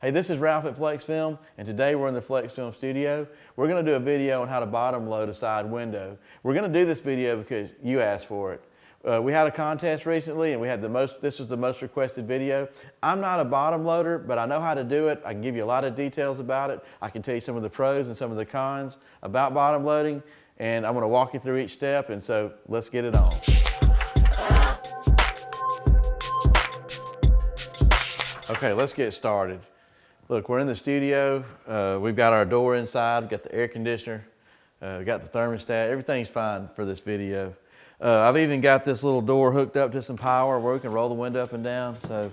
Hey, this is Ralph at Flexfilm, and today we're in the Flexfilm studio. We're going to do a video on how to bottom load a side window. We're going to do this video because you asked for it. We had a contest recently, and this was the most requested video. I'm not a bottom loader, but I know how to do it. I can give you a lot of details about it. I can tell you some of the pros and some of the cons about bottom loading, and I'm going to walk you through each step, and so let's get it on. Okay, let's get started. Look, we're in the studio. We've got our door inside, we've got the air conditioner, got the thermostat. Everything's fine for this video. I've even got this little door hooked up to some power where we can roll the window up and down. So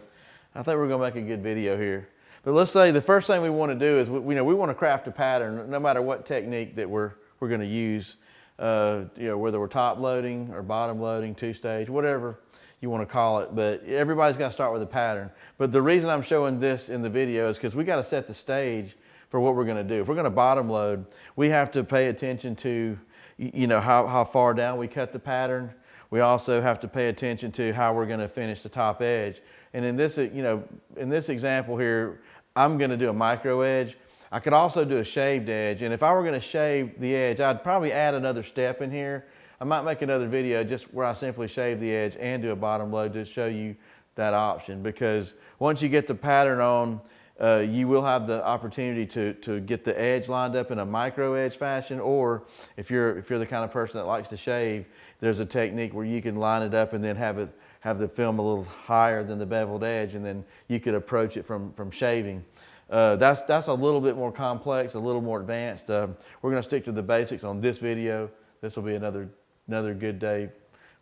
I think we're gonna make a good video here. But let's say the first thing we wanna do is we wanna craft a pattern no matter what technique that we're gonna use. Whether we're top loading or bottom loading, two-stage, whatever you want to call it, but everybody's got to start with a pattern. But the reason I'm showing this in the video is because we got to set the stage for what we're going to do. If we're going to bottom load, we have to pay attention to how far down we cut the pattern. We also have to pay attention to how we're going to finish the top edge. And in this example here, I'm going to do a micro edge. I could also do a shaved edge, and if I were going to shave the edge, I'd probably add another step in here. I might make another video just where I simply shave the edge and do a bottom load to show you that option, because once you get the pattern on, you will have the opportunity to get the edge lined up in a micro edge fashion, or if you're the kind of person that likes to shave, there's a technique where you can line it up and then have the film a little higher than the beveled edge, and then you could approach it from shaving. That's a little bit more complex, a little more advanced. We're going to stick to the basics on this video. This will be another good day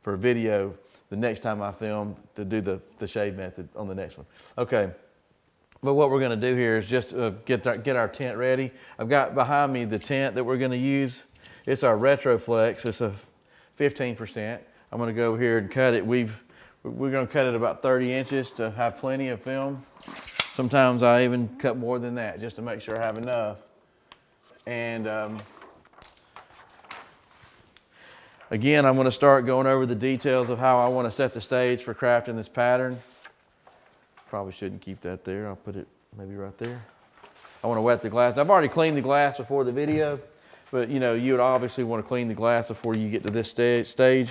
for a video the next time I film to do the shave method on the next one. Okay, but what we're going to do here is just get our tint ready. I've got behind me the tint that we're going to use. It's our Retroflex. It's a 15%. I'm going to go here and cut it. We're going to cut it about 30 inches to have plenty of film. Sometimes I even cut more than that just to make sure I have enough. And again, I'm going to start going over the details of how I want to set the stage for crafting this pattern. Probably shouldn't keep that there. I'll put it maybe right there. I want to wet the glass. I've already cleaned the glass before the video, but you would obviously want to clean the glass before you get to this stage.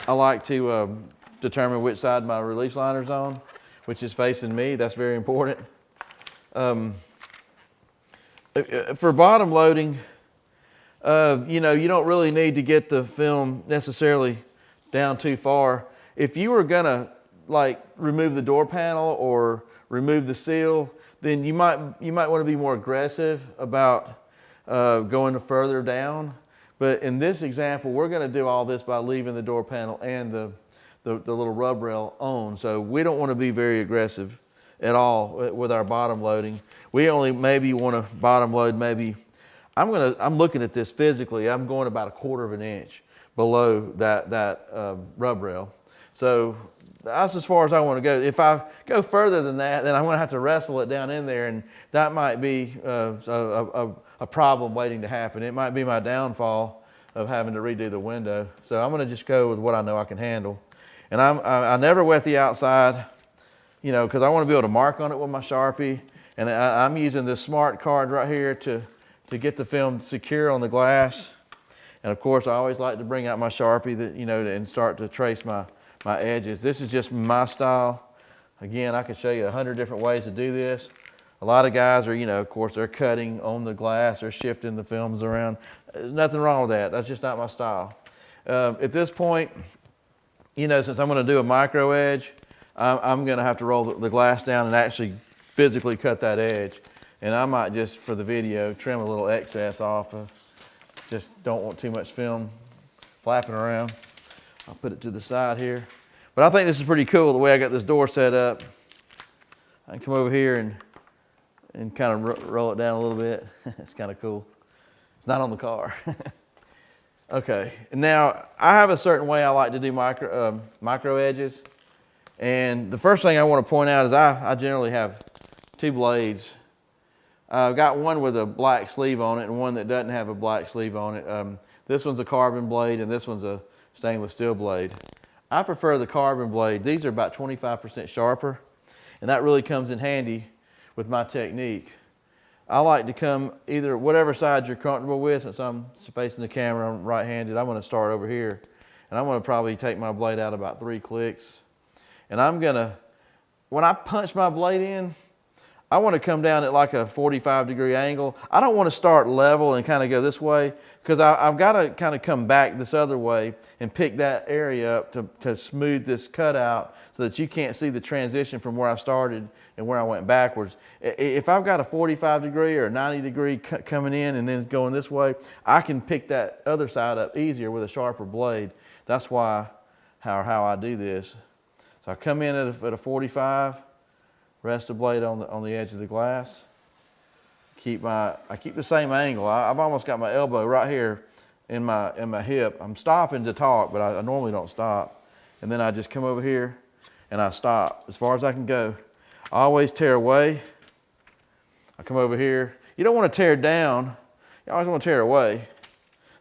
I like to determine which side my release liner's on, which is facing me. That's very important. For bottom loading, you don't really need to get the film necessarily down too far. If you were gonna remove the door panel or remove the seal, then you might want to be more aggressive about going further down. But in this example, we're going to do all this by leaving the door panel and the little rub rail on. So we don't want to be very aggressive at all with our bottom loading. We only maybe want to bottom load maybe. I'm looking at this physically. I'm going about 1/4 of an inch below that rub rail. So that's as far as I want to go. If I go further than that, then I'm going to have to wrestle it down in there, and that might be a problem waiting to happen. It might be my downfall of having to redo the window. So I'm going to just go with what I know I can handle. And I never wet the outside, because I want to be able to mark on it with my Sharpie. And I'm using this smart card right here to get the film secure on the glass. And of course, I always like to bring out my Sharpie and start to trace my edges. This is just my style. Again, I can show you 100 different ways to do this. A lot of guys are, of course, they're cutting on the glass, they're shifting the films around. There's nothing wrong with that. That's just not my style. At this point, since I'm going to do a micro edge, I'm going to have to roll the glass down and actually physically cut that edge. And I might just, for the video, trim a little excess off. Just don't want too much film flapping around. I'll put it to the side here. But I think this is pretty cool the way I got this door set up. I can come over here and kind of roll it down a little bit. It's kind of cool. It's not on the car. Okay, now I have a certain way I like to do micro edges. And the first thing I want to point out is I generally have 2 blades. I've got one with a black sleeve on it and one that doesn't have a black sleeve on it. This one's a carbon blade and this one's a stainless steel blade. I prefer the carbon blade. These are about 25% sharper. And that really comes in handy with my technique. I like to come either whatever side you're comfortable with. Since I'm facing the camera, I'm right-handed, I'm gonna start over here. And I'm gonna probably take my blade out about 3 clicks. And I'm gonna, when I punch my blade in, I want to come down at like a 45-degree angle. I don't want to start level and kind of go this way, because I've got to kind of come back this other way and pick that area up to smooth this cut out so that you can't see the transition from where I started and where I went backwards. If I've got a 45-degree or a 90-degree cut coming in and then going this way, I can pick that other side up easier with a sharper blade. That's why, how I do this. So I come in at a 45, rest the blade on the edge of the glass. I keep the same angle. I've almost got my elbow right here in my hip. I'm stopping to talk, but I normally don't stop. And then I just come over here and I stop as far as I can go. I always tear away. I come over here. You don't want to tear down. You always want to tear away.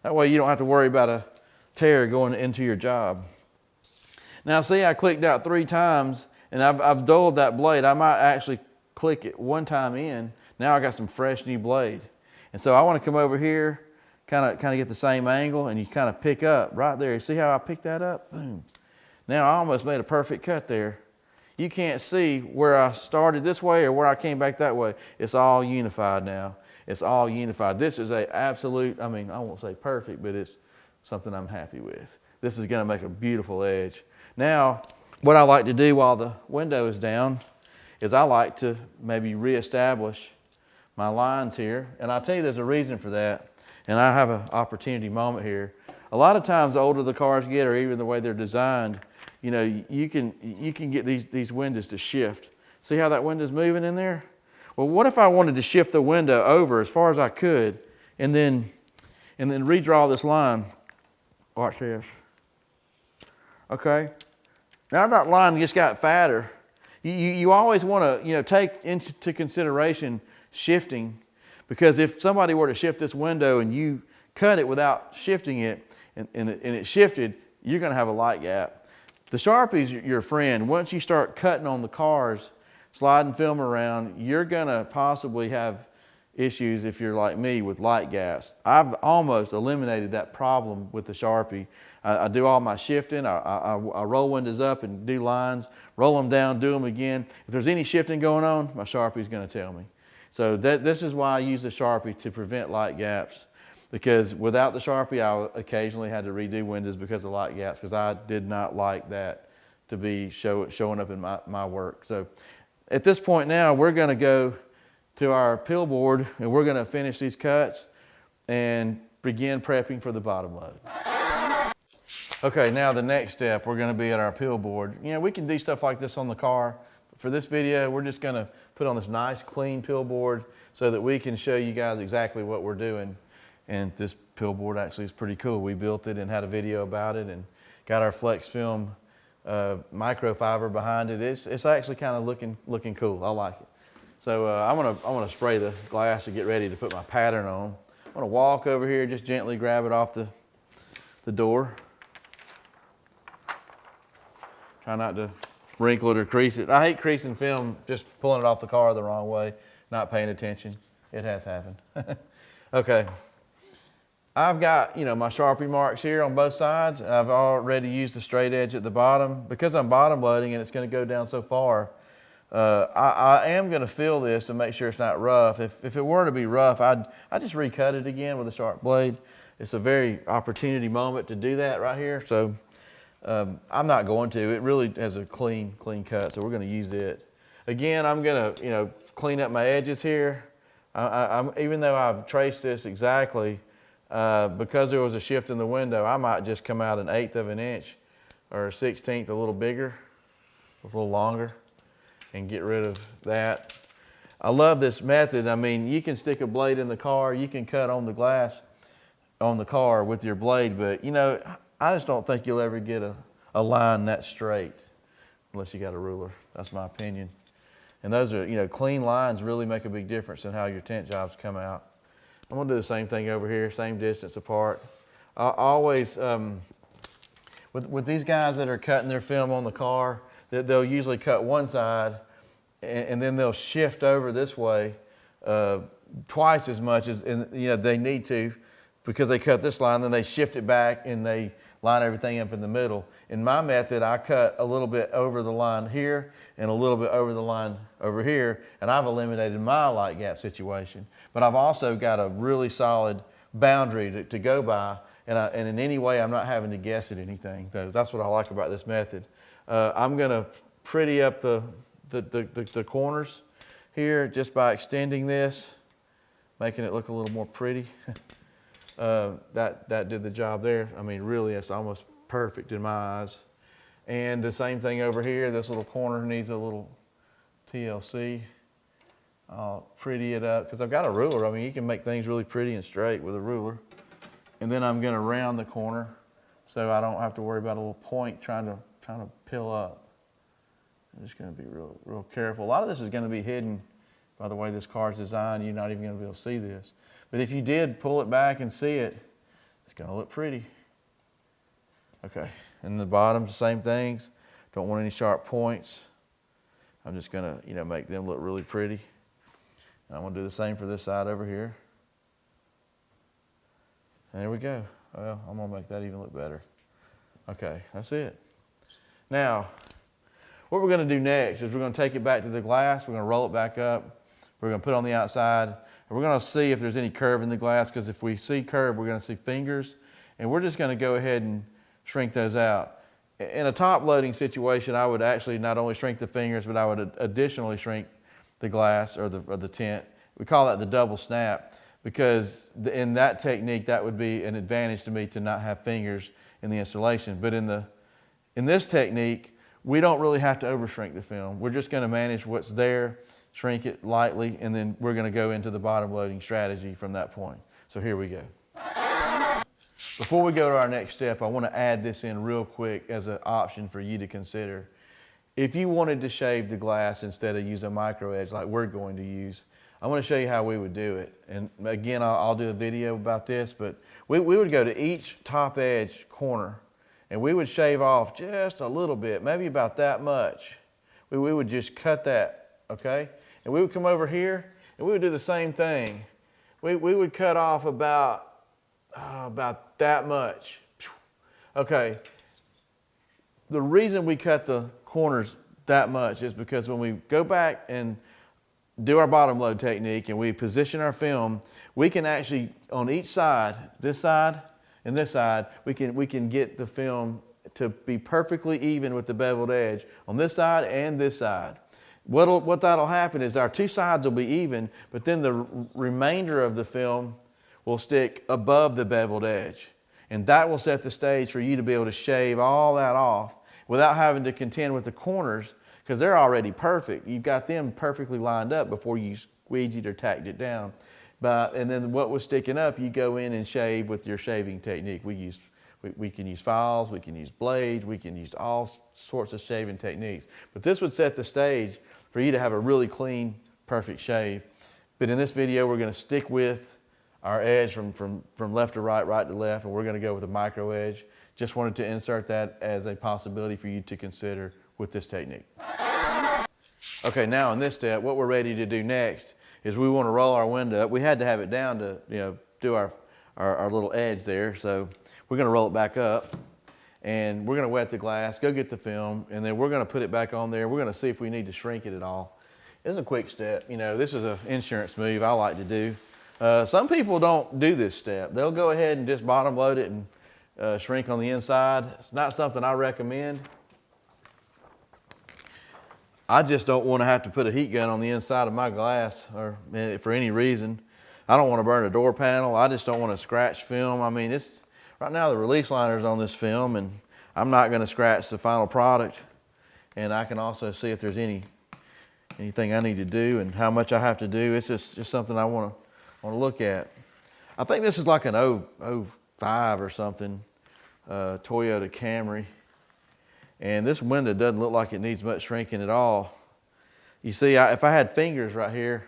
That way you don't have to worry about a tear going into your job. Now see, I clicked out 3 times and I've dulled that blade. I might actually click it 1 time in. Now I got some fresh new blade. And so I want to come over here, kind of get the same angle, and you kind of pick up right there. You see how I picked that up? Boom. Now I almost made a perfect cut there. You can't see where I started this way or where I came back that way. It's all unified now. It's all unified. This is a absolute, I won't say perfect, but it's something I'm happy with. This is going to make a beautiful edge. Now, what I like to do while the window is down is I like to maybe reestablish my lines here. And I'll tell you there's a reason for that. And I have an opportunity moment here. A lot of times the older the cars get, or even the way they're designed, you know, you can get these windows to shift. See how that window's moving in there? Well, what if I wanted to shift the window over as far as I could and then redraw this line? Watch this. Okay. Now that line just got fatter. You always want to take into consideration shifting, because if somebody were to shift this window and you cut it without shifting it and it shifted, you're going to have a light gap. The Sharpie's your friend. Once you start cutting on the cars, sliding film around, you're going to possibly have issues if you're like me with light gaps. I've almost eliminated that problem with the Sharpie. I do all my shifting. I roll windows up and do lines, roll them down, do them again. If there's any shifting going on, my Sharpie's going to tell me. So this is why I use the Sharpie, to prevent light gaps, because without the Sharpie, I occasionally had to redo windows because of light gaps, because I did not like that to be showing up in my work. So at this point now, we're going to go to our pill board and we're going to finish these cuts and begin prepping for the bottom load. Okay, now the next step, we're going to be at our pill board. You know, we can do stuff like this on the car. But for this video, we're just going to put on this nice clean pill board so that we can show you guys exactly what we're doing. And this pill board actually is pretty cool. We built it and had a video about it and got our Flexfilm microfiber behind it. It's actually kind of looking cool. I like it. So I'm gonna spray the glass to get ready to put my pattern on. I'm gonna walk over here, just gently grab it off the door. Try not to wrinkle it or crease it. I hate creasing film, just pulling it off the car the wrong way, not paying attention. It has happened. Okay. I've got, my Sharpie marks here on both sides. I've already used the straight edge at the bottom. Because I'm bottom loading and it's going to go down so far, I am going to fill this to make sure it's not rough. If it were to be rough, I'd just recut it again with a sharp blade. It's a very opportunity moment to do that right here. So I'm not going to. It really has a clean cut, so we're going to use it. Again, I'm going to, clean up my edges here. Even though I've traced this exactly, because there was a shift in the window, I might just come out 1/8 of an inch or a 1/16 a little bigger, a little longer, and get rid of that. I love this method. I mean, you can stick a blade in the car, you can cut on the glass on the car with your blade, but I just don't think you'll ever get a line that straight unless you got a ruler. That's my opinion. And those are, clean lines really make a big difference in how your tint jobs come out. I'm gonna do the same thing over here, same distance apart. I always, with these guys that are cutting their film on the car, they'll usually cut one side and then they'll shift over this way twice as much as they need to, because they cut this line, then they shift it back and they line everything up in the middle. In my method, I cut a little bit over the line here and a little bit over the line over here, and I've eliminated my light gap situation. But I've also got a really solid boundary to go by, and in any way, I'm not having to guess at anything. That's what I like about this method. I'm gonna pretty up the corners here just by extending this, making it look a little more pretty. That did the job there. I mean, really, it's almost perfect in my eyes. And the same thing over here. This little corner needs a little TLC. I'll pretty it up because I've got a ruler. I mean, you can make things really pretty and straight with a ruler. And then I'm going to round the corner so I don't have to worry about a little point trying to peel up. I'm just going to be real careful. A lot of this is going to be hidden by the way this car is designed. You're not even going to be able to see this. But if you did pull it back and see it, it's going to look pretty. Okay, and the bottom, the same things. Don't want any sharp points. I'm just going to, make them look really pretty. And I'm going to do the same for this side over here. And there we go. Well, I'm going to make that even look better. Okay, that's it. Now, what we're going to do next is we're going to take it back to the glass. We're going to roll it back up. We're going to put it on the outside. And we're going to see if there's any curve in the glass, because if we see curve, we're going to see fingers. And we're just going to go ahead and shrink those out. In a top loading situation, I would actually not only shrink the fingers, but I would additionally shrink the glass or the tint. We call that the double snap, because in that technique, that would be an advantage to me to not have fingers in the installation. But in this technique, we don't really have to over shrink the film. We're just going to manage what's there, shrink it lightly, and then we're going to go into the bottom loading strategy from that point. So here we go. Before we go to our next step, I want to add this in real quick as an option for you to consider. If you wanted to shave the glass instead of use a micro edge like we're going to use, I want to show you how we would do it. And again, I'll do a video about this, but we would go to each top edge corner and we would shave off just a little bit, maybe about that much. We would just cut that, okay? And we would come over here and we would do the same thing. We would cut off about that much. Okay, the reason we cut the corners that much is because when we go back and do our bottom load technique and we position our film, we can actually, on each side, this side and this side, we can get the film to be perfectly even with the beveled edge on this side and this side. What that'll happen is our two sides will be even, but then the remainder of the film will stick above the beveled edge. And that will set the stage for you to be able to shave all that off without having to contend with the corners, because they're already perfect. You've got them perfectly lined up before you squeegeed or tacked it down. And then what was sticking up, you go in and shave with your shaving technique. We can use files, we can use blades, we can use all sorts of shaving techniques. But this would set the stage for you to have a really clean, perfect shave. But in this video, we're going to stick with our edge from left to right, right to left, and we're going to go with a micro edge. Just wanted to insert that as a possibility for you to consider with this technique. Okay, now in this step, what we're ready to do next is we want to roll our window up. We had to have it down to do our little edge there, so we're going to roll it back up, and we're going to wet the glass, go get the film, and then we're going to put it back on there. We're going to see if we need to shrink it at all. It's a quick step. This is an insurance move I like to do. Some people don't do this step. They'll go ahead and just bottom load it and shrink on the inside. It's not something I recommend. I just don't want to have to put a heat gun on the inside of my glass or for any reason. I don't want to burn a door panel. I just don't want to scratch film. I mean, right now the release liner's on this film, and I'm not going to scratch the final product. And I can also see if there's anything I need to do and how much I have to do. It's just something I want to look at. I think this is like an 05 or something, Toyota Camry. And this window doesn't look like it needs much shrinking at all. You see, if I had fingers right here,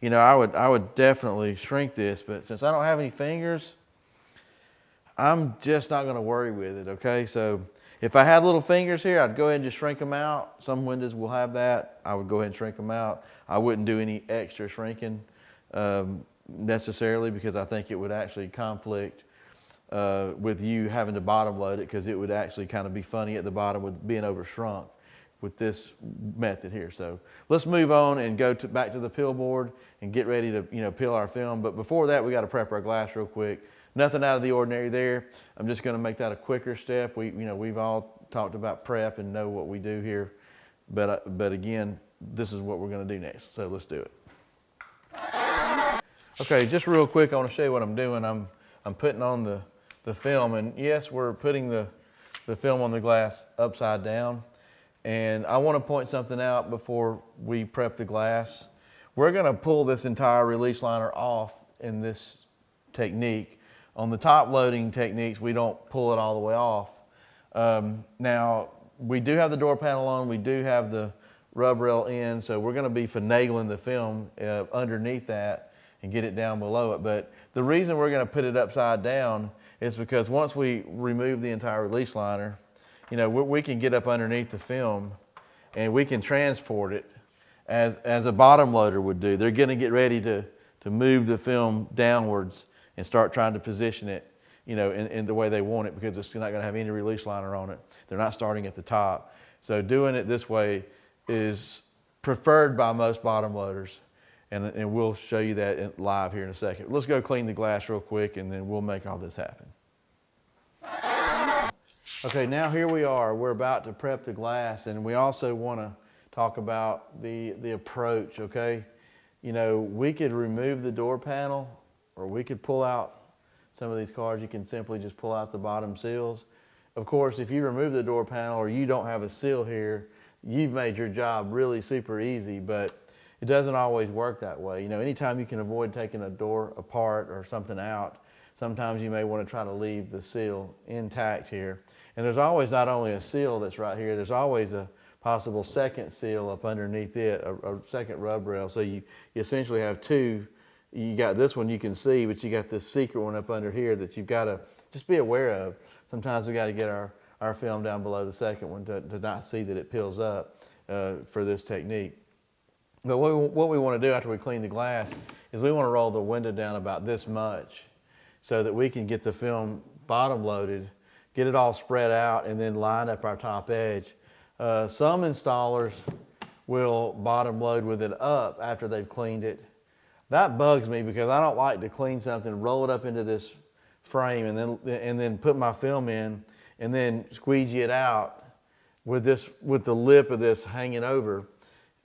I would definitely shrink this, but since I don't have any fingers, I'm just not going to worry with it, okay? So If I had little fingers here, I'd go ahead and just shrink them out. Some windows will have that. I would go ahead and shrink them out. I wouldn't do any extra shrinking necessarily, because I think it would actually conflict with you having to bottom load it, because it would actually kind of be funny at the bottom with being over shrunk with this method here. So let's move on and go back to the peel board and get ready to peel our film. But before that, we got to prep our glass real quick. Nothing out of the ordinary there. I'm just going to make that a quicker step. We've all talked about prep and know what we do here, but again, this is what we're going to do next. So let's do it. Okay, just real quick, I want to show you what I'm doing. I'm putting on the film, and yes, we're putting the film on the glass upside down. And I want to point something out before we prep the glass. We're going to pull this entire release liner off in this technique. On the top loading techniques, we don't pull it all the way off. Now, we do have the door panel on, we do have the rub rail in, so we're going to be finagling the film underneath that and get it down below it. But the reason we're going to put it upside down is because once we remove the entire release liner, we can get up underneath the film and we can transport it as a bottom loader would do. They're going to get ready to move the film downwards and start trying to position it, in the way they want it, because it's not going to have any release liner on it. They're not starting at the top. So doing it this way is preferred by most bottom loaders, and we'll show you that live here in a second. Let's go clean the glass real quick, and then we'll make all this happen. Okay, now here we are. We're about to prep the glass, and we also want to talk about the approach, okay? We could remove the door panel, or we could pull out some of these cars. You can simply just pull out the bottom seals. Of course, if you remove the door panel or you don't have a seal here, you've made your job really super easy, but it doesn't always work that way. Anytime you can avoid taking a door apart or something out, sometimes you may want to try to leave the seal intact here. And there's always not only a seal that's right here, there's always a possible second seal up underneath it, a second rub rail. So you essentially have two. You got this one you can see, but you got this secret one up under here that you've got to just be aware of. Sometimes we got to get our film down below the second one to not see that it peels up for this technique. But what we want to do after we clean the glass is we want to roll the window down about this much so that we can get the film bottom loaded, get it all spread out, and then line up our top edge. Some installers will bottom load with it up after they've cleaned it. That bugs me because I don't like to clean something, roll it up into this frame, and then put my film in, and then squeegee it out with the lip of this hanging over.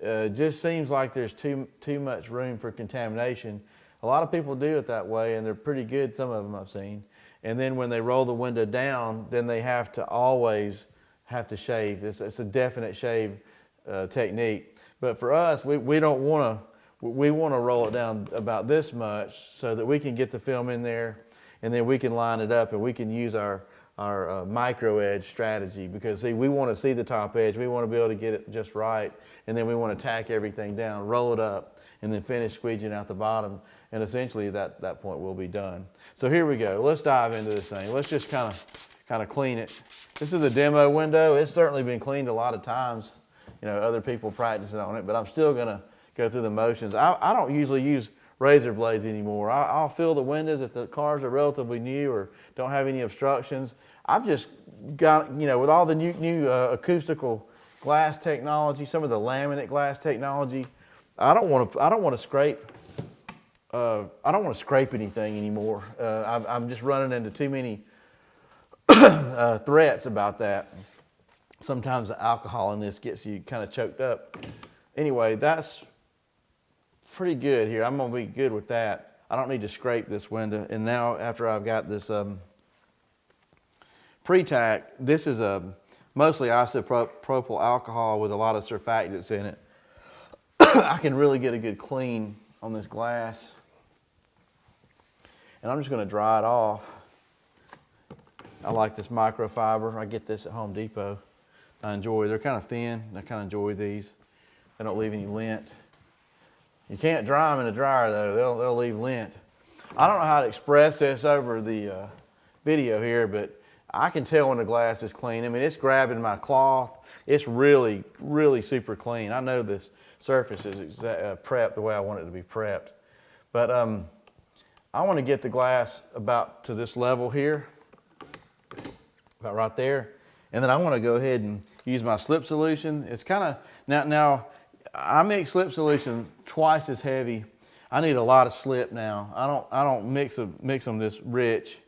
Just seems like there's too much room for contamination. A lot of people do it that way, and they're pretty good, some of them I've seen. And then when they roll the window down, then they always have to shave. It's a definite shave technique. But for us, we don't want to. We want to roll it down about this much so that we can get the film in there, and then we can line it up, and we can use our micro edge strategy, because see, we want to see the top edge. We want to be able to get it just right, and then we want to tack everything down, roll it up, and then finish squeegeeing out the bottom, and essentially that point we'll be done. So here we go. Let's dive into this thing. Let's just kind of clean it. This is a demo window. It's certainly been cleaned a lot of times. Other people practicing on it, but I'm still going to go through the motions. I don't usually use razor blades anymore. I'll fill the windows if the cars are relatively new or don't have any obstructions. I've just got, with all the new acoustical glass technology, some of the laminate glass technology, I don't want to scrape anything anymore. I'm just running into too many threats about that. Sometimes the alcohol in this gets you kind of choked up. Anyway, that's pretty good here. I'm going to be good with that. I don't need to scrape this window. And now after I've got this pre-tack, this is mostly isopropyl alcohol with a lot of surfactants in it. I can really get a good clean on this glass. And I'm just going to dry it off. I like this microfiber. I get this at Home Depot. They're kind of thin. I kind of enjoy these. They don't leave any lint. You can't dry them in a dryer though. They'll leave lint. I don't know how to express this over the video here, but I can tell when the glass is clean. I mean, it's grabbing my cloth. It's really, really super clean. I know this surface is prepped the way I want it to be prepped. But I want to get the glass about to this level here, about right there. And then I want to go ahead and use my slip solution. It's kind of, now I make slip solution twice as heavy. I need a lot of slip now. I don't mix them this rich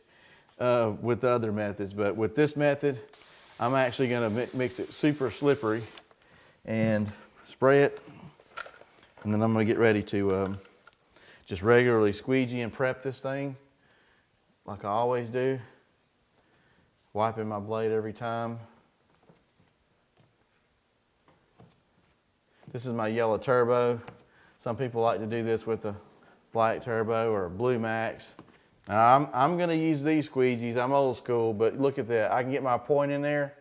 with the other methods, but with this method, I'm actually going to mix it super slippery and spray it. And then I'm going to get ready to just regularly squeegee and prep this thing like I always do. Wiping my blade every time. This is my yellow turbo. Some people like to do this with a black turbo or a blue max. Now I'm going to use these squeegees. I'm old school, but look at that. I can get my point in there.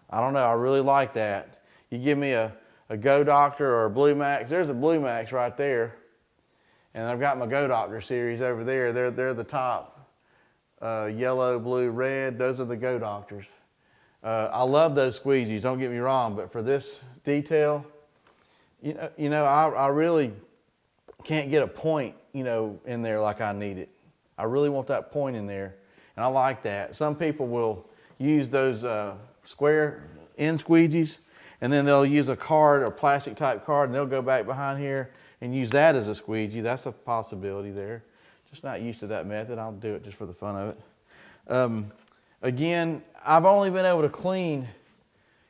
I don't know. I really like that. You give me a Go Doctor or a Blue Max. There's a Blue Max right there. And I've got my Go Doctor series over there. They're the top. Yellow, blue, red. Those are the Go Doctors. I love those squeegees. Don't get me wrong. But for this detail, I really can't get a point, in there like I need it. I really want that point in there, and I like that. Some people will use those square end squeegees, and then they'll use a card or plastic type card, and they'll go back behind here and use that as a squeegee. That's a possibility there. Just not used to that method. I'll do it just for the fun of it. Again, I've only been able to clean,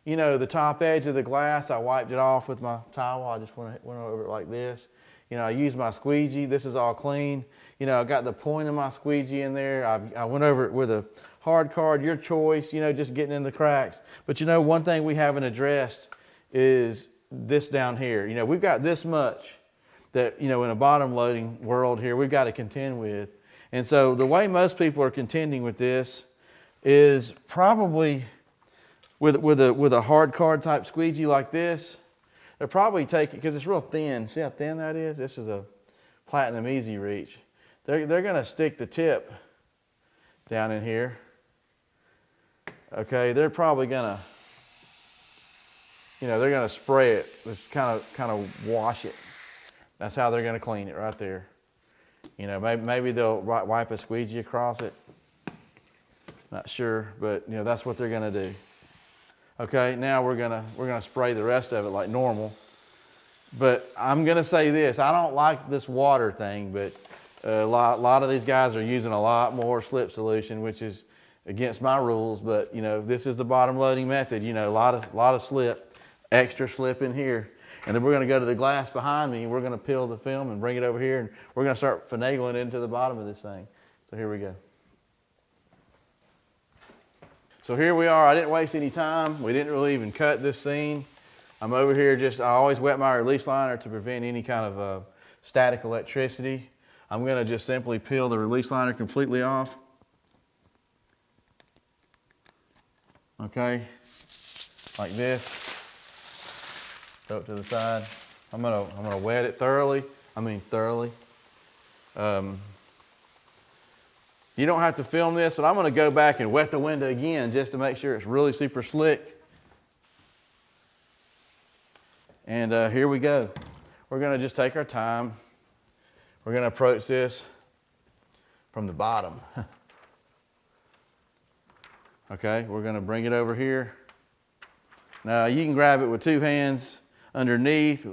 the top edge of the glass. I wiped it off with my towel. I just went over it like this. I used my squeegee. This is all clean. I got the point of my squeegee in there. I went over it with a hard card, your choice, just getting in the cracks. But one thing we haven't addressed is this down here. We've got this much that, in a bottom loading world here, we've got to contend with. And so the way most people are contending with this is probably with a hard card type squeegee like this. They're probably taking, because it's real thin. See how thin that is? This is a Platinum Easy Reach. They're going to stick the tip down in here. Okay, they're probably going to, they're going to spray it. Just kind of wash it. That's how they're going to clean it right there. Maybe they'll wipe a squeegee across it. Not sure, but that's what they're going to do. Okay, now we're gonna spray the rest of it like normal. But I'm gonna say this: I don't like this water thing, but a lot of these guys are using a lot more slip solution, which is against my rules. But this is the bottom loading method. A lot of slip, extra slip in here, and then we're gonna go to the glass behind me, and we're gonna peel the film and bring it over here, and we're gonna start finagling it into the bottom of this thing. So here we go. So here we are. I didn't waste any time. We didn't really even cut this scene. I'm over here I always wet my release liner to prevent any kind of static electricity. I'm going to just simply peel the release liner completely off. Okay, like this. Throw it to the side. I'm gonna wet it thoroughly. You don't have to film this, but I'm going to go back and wet the window again just to make sure it's really super slick. And here we go. We're going to just take our time. We're going to approach this from the bottom. Okay, we're going to bring it over here. Now you can grab it with two hands underneath,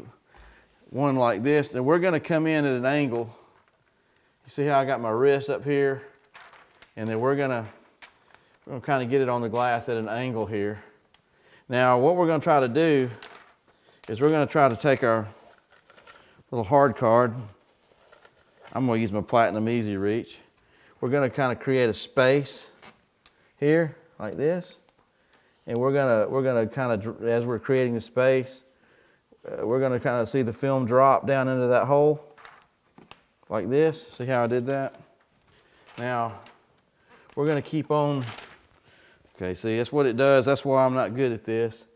one like this, and we're going to come in at an angle. You see how I got my wrist up here? And then we're gonna kind of get it on the glass at an angle here. Now what we're gonna try to do is we're gonna try to take our little hard card. I'm gonna use my Platinum Easy Reach. We're gonna kind of create a space here like this. And we're gonna kind of, as we're creating the space, we're gonna kind of see the film drop down into that hole like this. See how I did that? Now, we're going to keep on. Okay, see, that's what it does. That's why I'm not good at this.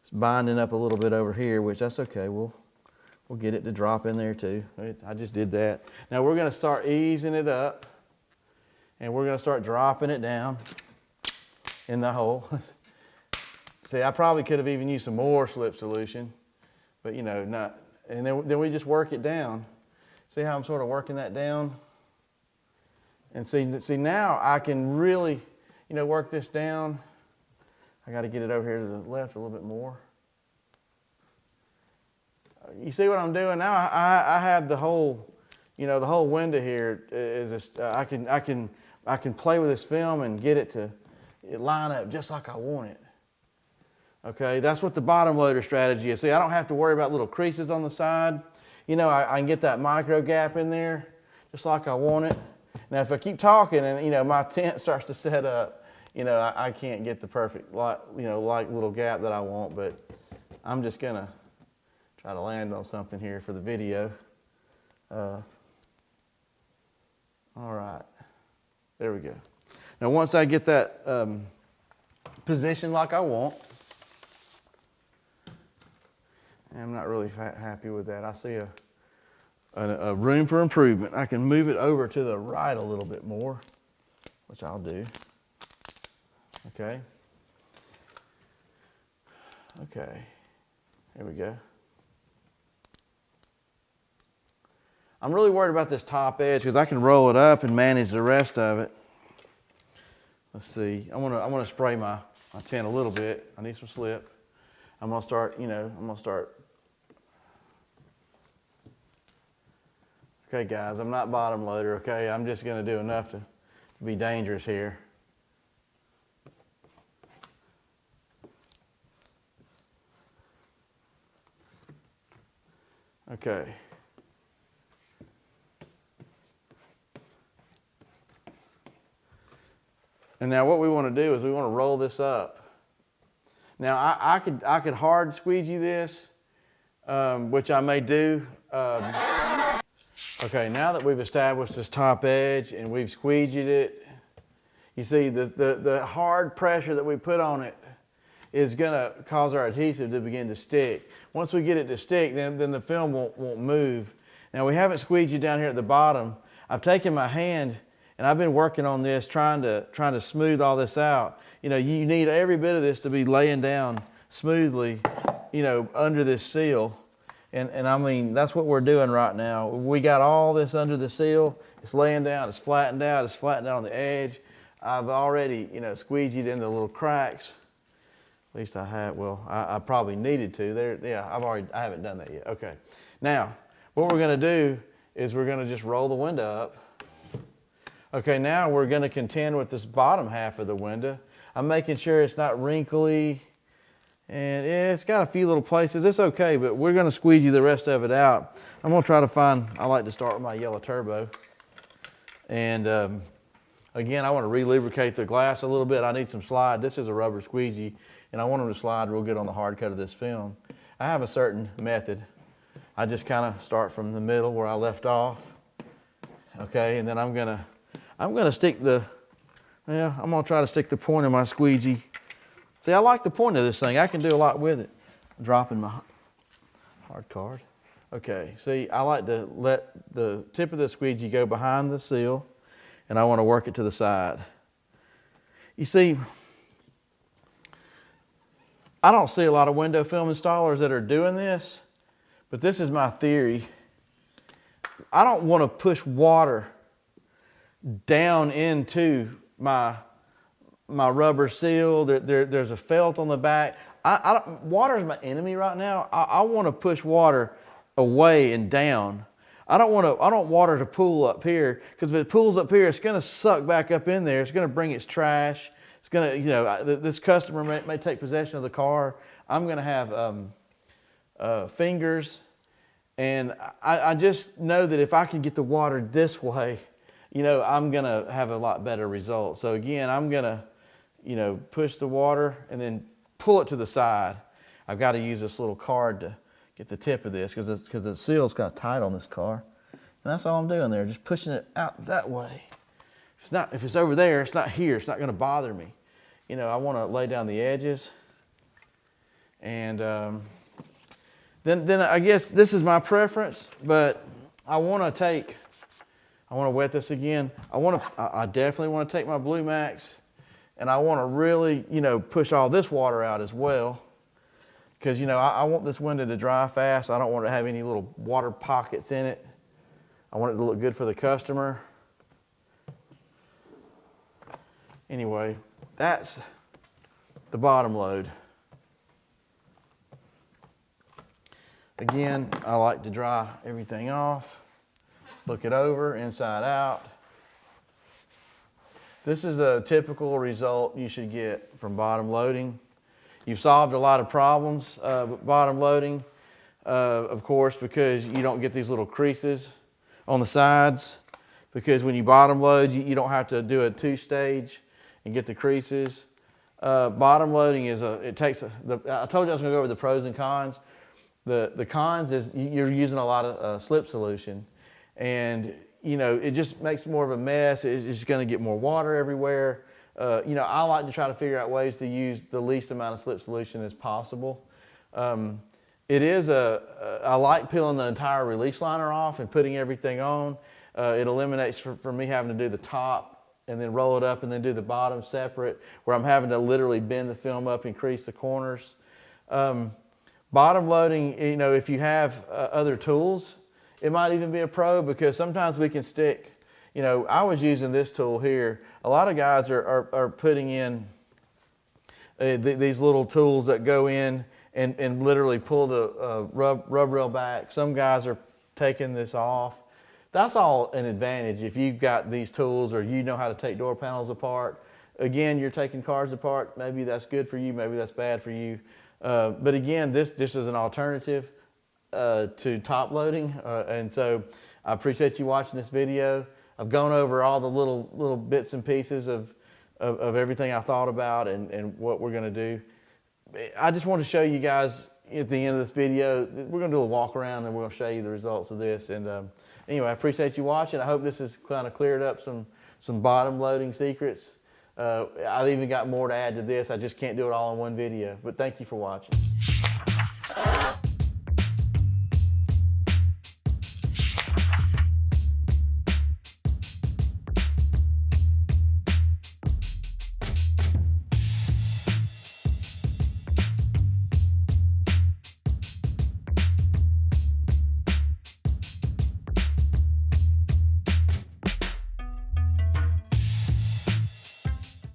It's binding up a little bit over here, which that's okay. We'll get it to drop in there too. I just did that. Now we're going to start easing it up, and we're going to start dropping it down. in the hole. See, I probably could have even used some more slip solution, but you know, not. And then we just work it down. See how I'm sort of working that down? And see now I can really, you know, work this down. I got to get it over here to the left a little bit more. You see what I'm doing now? I have the whole, you know, the whole window here is just, I can play with this film and get it to line up just like I want it. Okay, that's what the bottom loader strategy is. See, I don't have to worry about little creases on the side. You know, I can get that micro gap in there just like I want it. Now, if I keep talking and, you know, my tint starts to set up, you know, I can't get the perfect, you know, like little gap that I want, but I'm just going to try to land on something here for the video. All right, there we go. Now, once I get that positioned like I want, I'm not really happy with that. I see a room for improvement. I can move it over to the right a little bit more, which I'll do. Okay. Okay, here we go. I'm really worried about this top edge because I can roll it up and manage the rest of it. Let's see. I want to spray my tint a little bit. I need some slip. I'm gonna start. Okay, guys. I'm not bottom loader. Okay, I'm just gonna do enough to be dangerous here. Okay. And now what we want to do is we want to roll this up. Now I could hard squeegee this, which I may do. Okay, now that we've established this top edge and we've squeegeed it, you see the hard pressure that we put on it is going to cause our adhesive to begin to stick. Once we get it to stick, then the film won't move. Now we haven't squeegeed down here at the bottom. I've taken my hand and I've been working on this, trying to smooth all this out. You know, you need every bit of this to be laying down smoothly, you know, under this seal. And I mean, that's what we're doing right now. We got all this under the seal. It's laying down, it's flattened out on the edge. I've already, you know, squeegeed in the little cracks. At least I have. Well, I probably needed to. I haven't done that yet. Okay. Now, what we're going to do is we're going to just roll the window up. Okay, now we're going to contend with this bottom half of the window. I'm making sure it's not wrinkly, and it's got a few little places. It's okay, but we're going to squeegee the rest of it out. I'm going to try to find, I like to start with my yellow turbo. And again, I want to re-lubricate the glass a little bit. I need some slide. This is a rubber squeegee, and I want them to slide real good on the hard cut of this film. I have a certain method. I just kind of start from the middle where I left off. Okay, and then I'm gonna stick I'm gonna try to stick the point of my squeegee. See, I like the point of this thing. I can do a lot with it. I'm dropping my hard card. Okay, see, I like to let the tip of the squeegee go behind the seal, and I want to work it to the side. You see, I don't see a lot of window film installers that are doing this, but this is my theory. I don't want to push water down into my rubber seal. There's a felt on the back. Water is my enemy right now. I want to push water away and down. I don't want water to pool up here, because if it pools up here, it's going to suck back up in there. It's going to bring its trash. It's going to, you know, this customer may take possession of the car. I'm going to have fingers, and I just know that if I can get the water this way, you know, I'm going to have a lot better results. So again, I'm going to, you know, push the water and then pull it to the side. I've got to use this little card to get the tip of this, because the seal's kind of tight on this car. And that's all I'm doing there, just pushing it out that way. If it's over there, it's not here. It's not going to bother me. You know, I want to lay down the edges. And then I guess this is my preference, but I want to wet this again. I definitely want to take my Blue Max and I want to really, you know, push all this water out as well, because, you know, I want this window to dry fast. I don't want to have any little water pockets in it. I want it to look good for the customer. Anyway, that's the bottom load. Again, I like to dry everything off, look it over inside out. This is a typical result you should get from bottom loading. You've solved a lot of problems with bottom loading, of course, because you don't get these little creases on the sides, because when you bottom load, you don't have to do a two-stage and get the creases. Bottom loading is I told you I was going to go over the pros and cons. The cons is you're using a lot of slip solution, and you know, it just makes more of a mess. It's just going to get more water everywhere. You know, I like to try to figure out ways to use the least amount of slip solution as possible. I like peeling the entire release liner off and putting everything on. It eliminates for me having to do the top and then roll it up and then do the bottom separate, where I'm having to literally bend the film up and crease the corners. Bottom loading, you know, if you have other tools, it might even be a pro, because sometimes we can stick, you know, I was using this tool here. A lot of guys are putting in these little tools that go in and literally pull the rub rail back. Some guys are taking this off. That's all an advantage if you've got these tools or you know how to take door panels apart. Again, you're taking cars apart. Maybe that's good for you, maybe that's bad for you. But again, this is an alternative to top loading. And so I appreciate you watching this video. I've gone over all the little bits and pieces of everything I thought about and what we're gonna do. I just want to show you guys at the end of this video, we're gonna do a walk around and we're gonna show you the results of this. And anyway, I appreciate you watching. I hope this has kind of cleared up some bottom loading secrets. I've even got more to add to this. I just can't do it all in one video, but thank you for watching.